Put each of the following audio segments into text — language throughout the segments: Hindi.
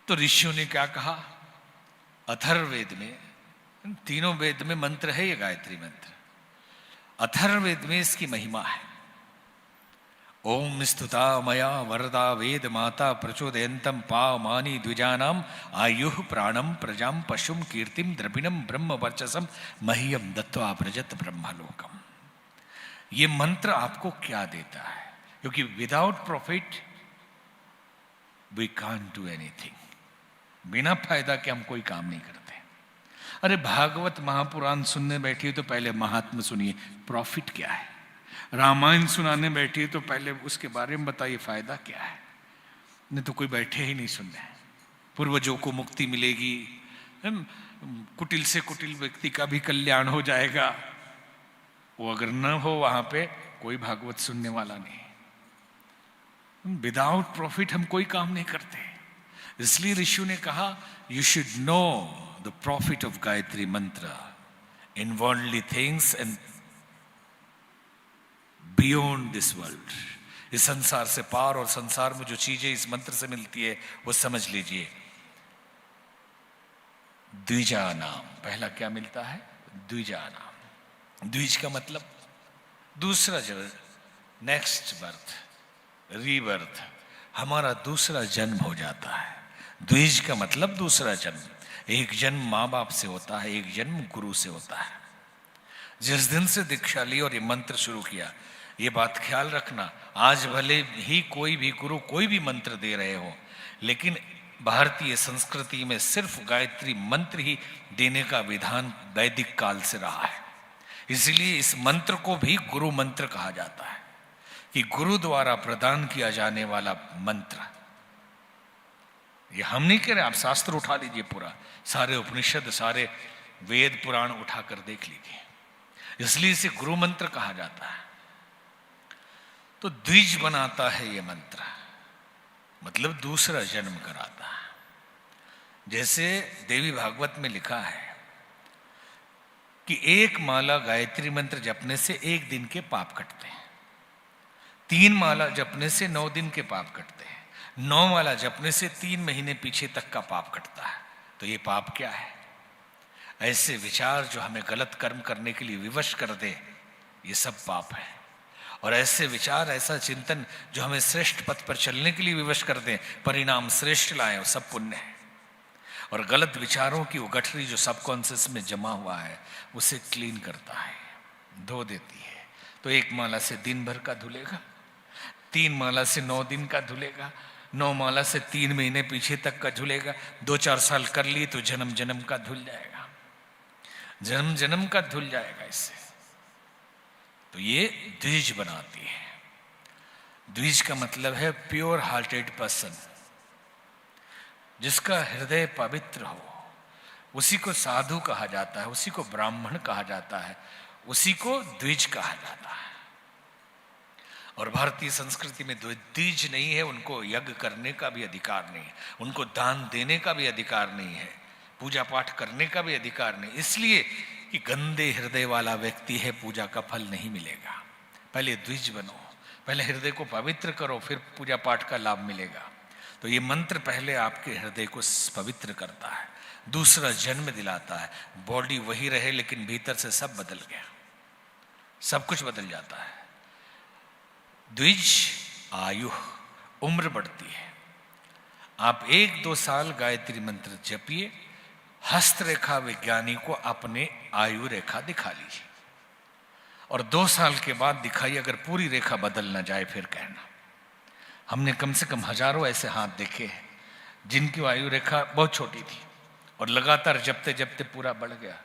तो ऋषियों ने क्या कहा, अथर्ववेद में, तीनों वेद में मंत्र है ये गायत्री मंत्र, अथर्ववेद में इसकी महिमा है। ओम स्तुता मया वरदा वेद माता प्रचोदयंतम पावमानी द्विजानाम आयुः प्राणम प्रजाम पशुम कीर्तिम द्रविणम ब्रह्म वर्चसम मह्यम दत्वा व्रजत ब्रह्मलोकम। ये मंत्र आपको क्या देता है? क्योंकि without profit we can't do anything. बिना फायदा के हम कोई काम नहीं करते। अरे भागवत महापुराण सुनने बैठिए तो पहले महात्मा सुनिए, प्रॉफिट क्या है। रामायण सुनाने बैठिए तो पहले उसके बारे में बताइए फायदा क्या है। नहीं तो कोई बैठे ही नहीं सुनने। पूर्वजों को मुक्ति मिलेगी, कुटिल से कुटिल व्यक्ति का भी कल्याण हो जाएगा, वो अगर न हो वहां पे कोई भागवत सुनने वाला नहीं। विदाउट प्रॉफिट हम कोई काम नहीं करते। इसलिए ऋषियों ने कहा you should know the profit of Gayatri Mantra in worldly things and beyond this world. इस संसार से पार और संसार में जो चीजें इस मंत्र से मिलती है वो समझ लीजिए। द्विजा नाम, पहला क्या मिलता है? द्विजा नाम। द्विज का मतलब दूसरा जन्म, नेक्स्ट बर्थ, रीबर्थ, हमारा दूसरा जन्म हो जाता है। द्विज का मतलब दूसरा जन्म। एक जन्म माँ बाप से होता है, एक जन्म गुरु से होता है। जिस दिन से दीक्षा ली और ये मंत्र शुरू किया, ये बात ख्याल रखना, आज भले ही कोई भी गुरु कोई भी मंत्र दे रहे हो, लेकिन भारतीय संस्कृति में सिर्फ गायत्री मंत्र ही देने का विधान वैदिक काल से रहा है। इसलिए इस मंत्र को भी गुरु मंत्र कहा जाता है कि गुरु द्वारा प्रदान किया जाने वाला मंत्र। ये हम नहीं कह रहे, आप शास्त्र उठा लीजिए, पूरा सारे उपनिषद सारे वेद पुराण उठाकर देख लीजिए। इसलिए इसे गुरु मंत्र कहा जाता है। तो द्विज बनाता है ये मंत्र, मतलब दूसरा जन्म कराता है। जैसे देवी भागवत में लिखा है कि एक माला गायत्री मंत्र जपने से एक दिन के पाप कटते हैं, 3 माला जपने से 9 दिन के पाप कटते हैं, 9 माला जपने से 3 महीने पीछे तक का पाप कटता है। तो ये पाप क्या है? ऐसे विचार जो हमें गलत कर्म करने के लिए विवश कर दे, ये सब पाप है। और ऐसे विचार, ऐसा चिंतन जो हमें श्रेष्ठ पथ पर चलने के लिए विवश कर दे, परिणाम श्रेष्ठ लाए, वो सब पुण्य है। और गलत विचारों की वो गठरी जो सबकॉन्शियस में जमा हुआ है, उसे क्लीन करता है, धो देती है। तो 1 माला से दिन भर का धुलेगा, 3 माला से 9 दिन का धुलेगा, 9 माला से 3 महीने पीछे तक का धुलेगा। 2-4 साल कर ली तो जन्म जन्म का धुल जाएगा, जन्म जन्म का धुल जाएगा इससे। तो ये द्विज बनाती है। द्विज का मतलब है प्योर हार्टेड पर्सन, जिसका हृदय पवित्र हो, उसी को साधु कहा जाता है, उसी को ब्राह्मण कहा जाता है, उसी को द्विज कहा जाता है। और भारतीय संस्कृति में द्विज नहीं है, उनको यज्ञ करने का भी अधिकार नहीं है, उनको दान देने का भी अधिकार नहीं है, पूजा पाठ करने का भी अधिकार नहीं। इसलिए कि गंदे हृदय वाला व्यक्ति है, पूजा का फल नहीं मिलेगा। पहले द्विज बनो, पहले हृदय को पवित्र करो, फिर पूजा पाठ का लाभ मिलेगा। तो ये मंत्र पहले आपके हृदय को पवित्र करता है, दूसरा जन्म दिलाता है। बॉडी वही रहे लेकिन भीतर से सब बदल गया, सब कुछ बदल जाता है। द्विज आयु, उम्र बढ़ती है। आप 1-2 साल गायत्री मंत्र जपिए, हस्तरेखा विज्ञानी को अपने आयु रेखा दिखा लीजिए, और 2 साल के बाद दिखाइए। अगर पूरी रेखा बदल ना जाए फिर कहना। हमने कम से कम हजारों ऐसे हाथ देखे हैं जिनकी आयु रेखा बहुत छोटी थी और लगातार जपते जपते पूरा बढ़ गया।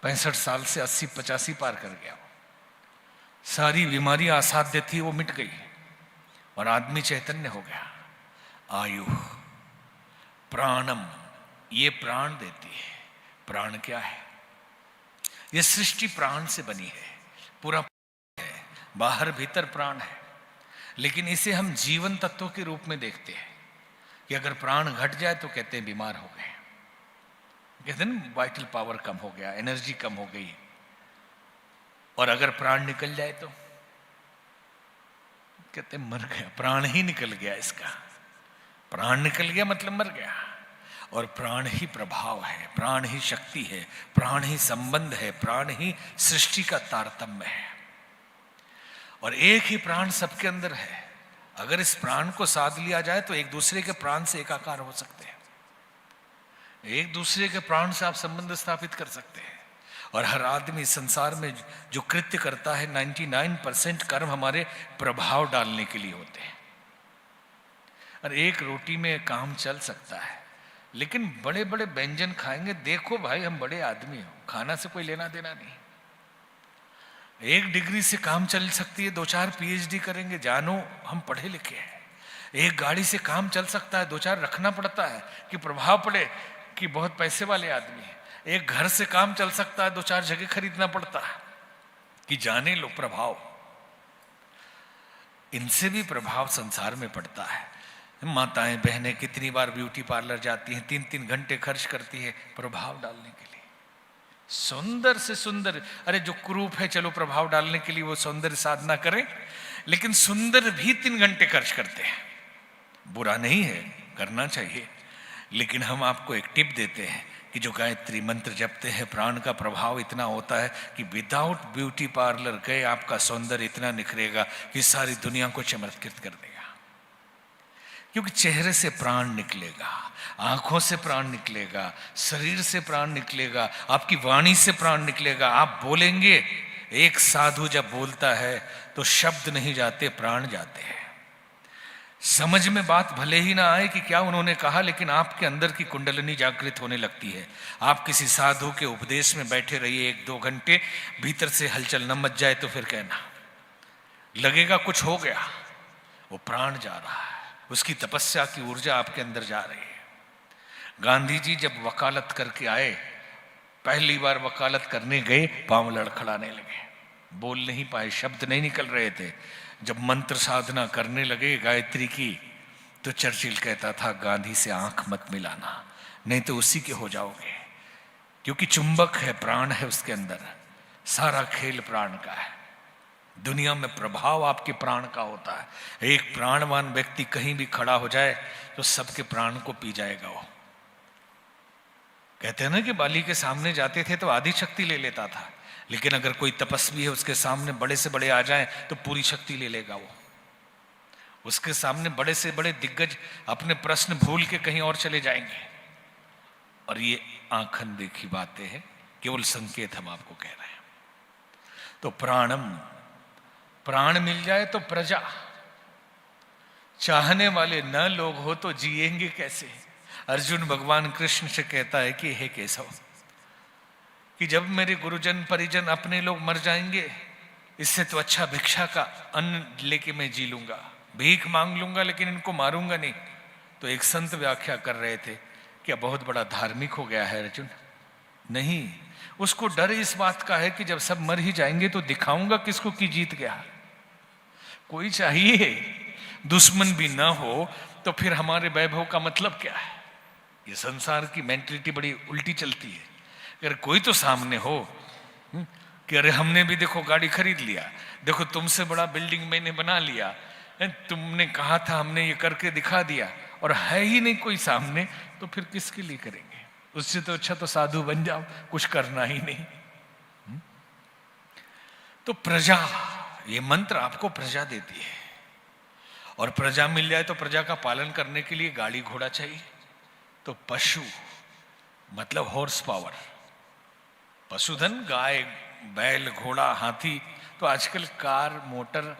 65 साल से 80-85 पार कर गया। सारी बीमारी असाध्य थी वो मिट गई और आदमी चैतन्य हो गया। आयु प्राणम, ये प्राण देती है। प्राण क्या है? ये सृष्टि प्राण से बनी है, पूरा है, बाहर भीतर प्राण है। लेकिन इसे हम जीवन तत्व के रूप में देखते हैं कि अगर प्राण घट जाए तो कहते हैं बीमार हो गए, कहते हैं ना वाइटल पावर कम हो गया, एनर्जी कम हो गई। और अगर प्राण निकल जाए तो कहते हैं मर गया, प्राण ही निकल गया इसका। प्राण निकल गया मतलब मर गया। और प्राण ही प्रभाव है, प्राण ही शक्ति है, प्राण ही संबंध है, प्राण ही सृष्टि का तारतम्य है। और एक ही प्राण सबके अंदर है। अगर इस प्राण को साध लिया जाए तो एक दूसरे के प्राण से एकाकार हो सकते हैं, एक दूसरे के प्राण से आप संबंध स्थापित कर सकते हैं। और हर आदमी संसार में जो कृत्य करता है 99% कर्म हमारे प्रभाव डालने के लिए होते हैं। और एक रोटी में काम चल सकता है, लेकिन बड़े बड़े व्यंजन खाएंगे, देखो भाई हम बड़े आदमी हो, खाना से कोई लेना देना नहीं। एक डिग्री से काम चल सकती है, 2-4 PhD करेंगे, जानो हम पढ़े लिखे हैं। एक गाड़ी से काम चल सकता है, 2-4 रखना पड़ता है कि प्रभाव पड़े कि बहुत पैसे वाले आदमी है। एक घर से काम चल सकता है, 2-4 जगह खरीदना पड़ता है कि जाने लो प्रभाव। इनसे भी प्रभाव संसार में पड़ता है। माताएं बहनें कितनी बार ब्यूटी पार्लर जाती हैं, 3-3 घंटे खर्च करती है प्रभाव डालने के लिए। सुंदर से सुंदर, अरे जो कुरूप है चलो प्रभाव डालने के लिए वो सौंदर्य साधना करें, लेकिन सुंदर भी 3 घंटे खर्च करते हैं। बुरा नहीं है, करना चाहिए, लेकिन हम आपको एक टिप देते हैं कि जो गायत्री मंत्र जपते हैं, प्राण का प्रभाव इतना होता है कि विदाउट ब्यूटी पार्लर गए आपका सौंदर्य इतना निखरेगा कि सारी दुनिया को चमत्कृत कर देगा। क्योंकि चेहरे से प्राण निकलेगा, आंखों से प्राण निकलेगा, शरीर से प्राण निकलेगा, आपकी वाणी से प्राण निकलेगा। आप बोलेंगे, एक साधु जब बोलता है तो शब्द नहीं जाते, प्राण जाते हैं। समझ में बात भले ही ना आए कि क्या उन्होंने कहा, लेकिन आपके अंदर की कुंडलिनी जागृत होने लगती है। आप किसी साधु के उपदेश में बैठे रहिए 1-2 घंटे, भीतर से हलचल न मच जाए तो फिर कहना लगेगा कुछ हो गया, वो प्राण जा रहा है, उसकी तपस्या की ऊर्जा आपके अंदर जा रही है। गांधी जी जब वकालत करके आए, पहली बार वकालत करने गए, पांव लड़खड़ाने लगे, बोल नहीं पाए, शब्द नहीं निकल रहे थे। जब मंत्र साधना करने लगे गायत्री की, तो चर्चिल कहता था गांधी से आंख मत मिलाना, नहीं तो उसी के हो जाओगे। क्योंकि चुंबक है, प्राण है उसके अंदर, सारा खेल प्राण का है। दुनिया में प्रभाव आपके प्राण का होता है। एक प्राणवान व्यक्ति कहीं भी खड़ा हो जाए तो सबके प्राण को पी जाएगा वो। कहते हैं ना कि बाली के सामने जाते थे तो आधी शक्ति ले लेता था, लेकिन अगर कोई तपस्वी है उसके सामने बड़े से बड़े आ जाएं तो पूरी शक्ति ले लेगा वो। उसके सामने बड़े से बड़े दिग्गज अपने प्रश्न भूल के कहीं और चले जाएंगे। और ये आंखन देखी बातें हैं, केवल संकेत हम आपको कह रहे हैं। तो प्राण मिल जाए तो प्रजा, चाहने वाले न लोग हो तो जिएंगे कैसे। अर्जुन भगवान कृष्ण से कहता है कि हे केशव, कि जब मेरे गुरुजन परिजन अपने लोग मर जाएंगे, इससे तो अच्छा भिक्षा का अन्न लेके मैं जी लूंगा, भीख मांग लूंगा, लेकिन इनको मारूंगा नहीं। तो एक संत व्याख्या कर रहे थे, क्या बहुत बड़ा धार्मिक हो गया है अर्जुन? नहीं, उसको डर इस बात का है कि जब सब मर ही जाएंगे तो दिखाऊंगा किसको कि जीत गया। कोई चाहिए दुश्मन भी ना हो तो फिर हमारे वैभव का मतलब क्या है? ये संसार की मेंटलिटी बड़ी उल्टी चलती है। अगर कोई तो सामने हो कि अरे हमने भी देखो गाड़ी खरीद लिया, देखो तुमसे बड़ा बिल्डिंग मैंने बना लिया, तुमने कहा था हमने ये करके दिखा दिया, और है ही नहीं कोई सामने, तो फिर किसके लिए करेंगे? उससे तो अच्छा तो साधु बन जाओ, कुछ करना ही नहीं। तो प्रजा, ये मंत्र आपको प्रजा देती है, और प्रजा मिल जाए तो प्रजा का पालन करने के लिए गाड़ी घोड़ा चाहिए। तो पशु मतलब हॉर्स पावर, पशुधन, गाय बैल घोड़ा हाथी। तो आजकल कार मोटर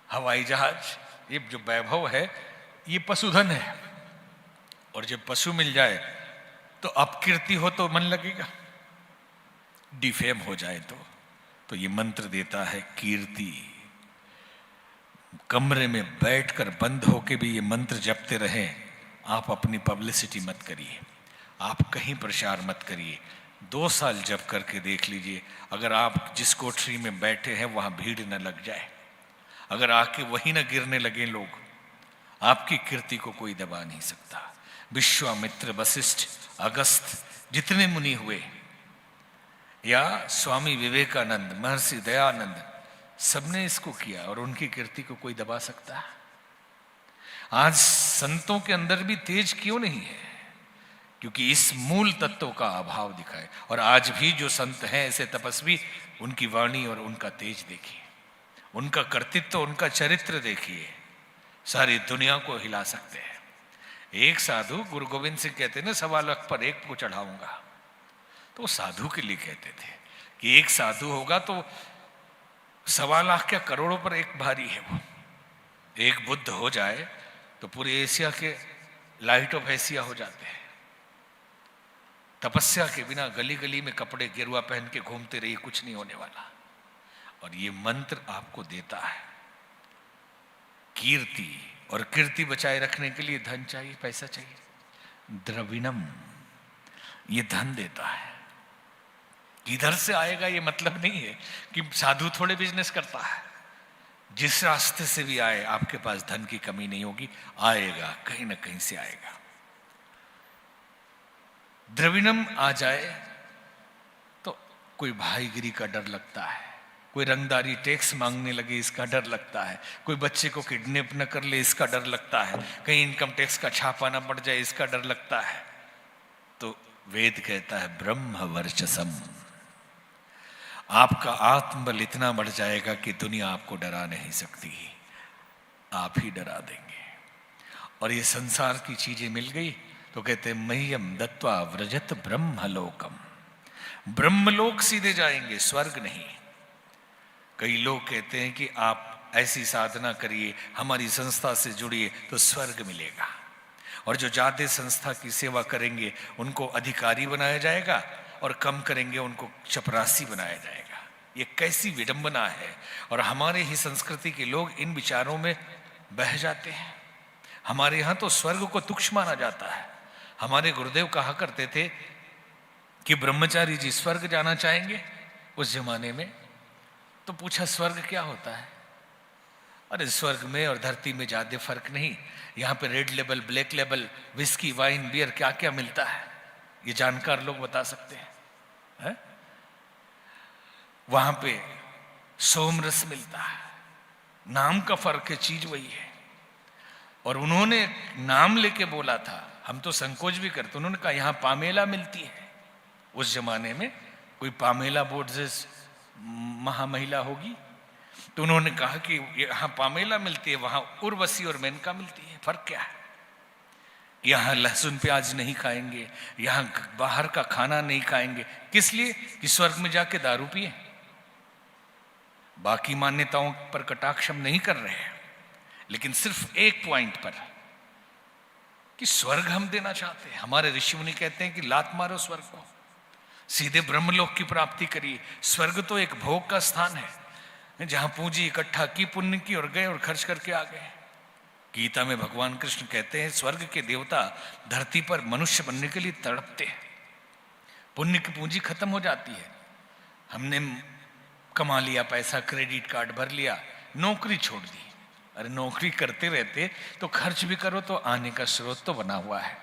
हवाई जहाज, ये जो वैभव है ये पशुधन है। और जब पशु मिल जाए तो अपकीर्ति हो तो मन लगेगा, डिफेम हो जाए तो ये मंत्र देता है कीर्ति। कमरे में बैठकर बंद होके भी ये मंत्र जपते रहें। आप अपनी पब्लिसिटी मत करिए, आप कहीं प्रचार मत करिए। 2 साल जप करके देख लीजिए, अगर आप जिस कोठरी में बैठे हैं वहां भीड़ न लग जाए, अगर आके वहीं न गिरने लगे लोग, आपकी कीर्ति को कोई दबा नहीं सकता। विश्वामित्र, वशिष्ठ, अगस्त, जितने मुनि हुए, या स्वामी विवेकानंद, महर्षि दयानंद, सबने इसको किया, और उनकी कीर्ति को कोई दबा सकता है? आज संतों के अंदर भी तेज क्यों नहीं है? क्योंकि इस मूल तत्व का अभाव दिखाए। और आज भी जो संत हैं ऐसे तपस्वी, उनकी वाणी और उनका तेज देखिए, उनका कर्तृत्व, उनका चरित्र देखिए, सारी दुनिया को हिला सकते हैं। एक साधु गुरु गोविंद सिंह कहते ना, 1.25 पर एक को चढ़ाऊंगा, तो साधु के लिए कहते थे कि एक साधु होगा तो 1.25 क्या करोड़ों पर एक भारी है वो। एक बुद्ध हो जाए तो पूरे एशिया के लाइट ऑफ एशिया हो जाते हैं। तपस्या के बिना गली गली में कपड़े गेरुआ पहन के घूमते रहिए, कुछ नहीं होने वाला। और ये मंत्र आपको देता है कीर्ति, और कीर्ति बचाए रखने के लिए धन चाहिए, पैसा चाहिए। द्रविणम, ये धन देता है। किधर से आएगा ये मतलब नहीं है कि साधु थोड़े बिजनेस करता है। जिस रास्ते से भी आए, आपके पास धन की कमी नहीं होगी, आएगा, कहीं ना कहीं से आएगा। द्रविणम आ जाए तो कोई भाईगिरी का डर लगता है, कोई रंगदारी टैक्स मांगने लगे इसका डर लगता है, कोई बच्चे को किडनैप न कर ले इसका डर लगता है, कहीं इनकम टैक्स का छापा न पड़ जाए इसका डर लगता है। तो वेद कहता है ब्रह्म वर्चसम, आपका आत्मबल इतना बढ़ जाएगा कि दुनिया आपको डरा नहीं सकती, आप ही डरा देंगे। और ये संसार की चीजें मिल गई तो कहते मह्यम दत्वा व्रजत ब्रह्मलोकम, ब्रह्मलोक सीधे जाएंगे, स्वर्ग नहीं। कई लोग कहते हैं कि आप ऐसी साधना करिए, हमारी संस्था से जुड़िए तो स्वर्ग मिलेगा, और जो ज्यादा संस्था की सेवा करेंगे उनको अधिकारी बनाया जाएगा, और कम करेंगे उनको चपरासी बनाया जाएगा। ये कैसी विडंबना है। और हमारे ही संस्कृति के लोग इन विचारों में बह जाते हैं। हमारे यहाँ तो स्वर्ग को तुच्छ माना जाता है। हमारे गुरुदेव कहा करते थे कि ब्रह्मचारी जी स्वर्ग जाना चाहेंगे उस जमाने में। तो पूछा स्वर्ग क्या होता है? अरे स्वर्ग में और धरती में ज्यादा फर्क नहीं, यहाँ पे red label, black label, whisky, wine, beer क्या क्या मिलता है ये जानकार लोग बता सकते हैं। वहां पे सोमरस मिलता है, नाम का फर्क है, चीज वही है। और उन्होंने नाम लेके बोला था, हम तो संकोच भी करते, उन्होंने कहा यहाँ पामेला मिलती है। उस जमाने में कोई पामेला बोर्जेस महामहिला होगी, तो उन्होंने कहा कि यहाँ पामेला मिलती है, वहां उर्वशी और मेनका मिलती है। फर्क क्या है? यहाँ लहसुन प्याज नहीं खाएंगे, यहाँ बाहर का खाना नहीं खाएंगे। किस लिए? कि स्वर्ग में जाके दारू पिए। बाकी मान्यताओं पर कटाक्ष हम नहीं कर रहे हैं, लेकिन सिर्फ एक पॉइंट पर कि स्वर्ग हम देना चाहते हैं। हमारे ऋषि मुनि कहते हैं कि लात मारो स्वर्ग को, सीधे ब्रह्मलोक की प्राप्ति करिए। स्वर्ग तो एक भोग का स्थान है, जहां पूंजी इकट्ठा की, पुण्य की, और गए और खर्च करके आ गए। गीता में भगवान कृष्ण कहते हैं स्वर्ग के देवता धरती पर मनुष्य बनने के लिए तड़पते हैं। पुण्य की पूंजी खत्म हो जाती है, हमने कमा लिया पैसा, क्रेडिट कार्ड भर लिया, नौकरी छोड़ दी। अरे नौकरी करते रहते तो खर्च भी करो तो आने का स्रोत तो बना हुआ है।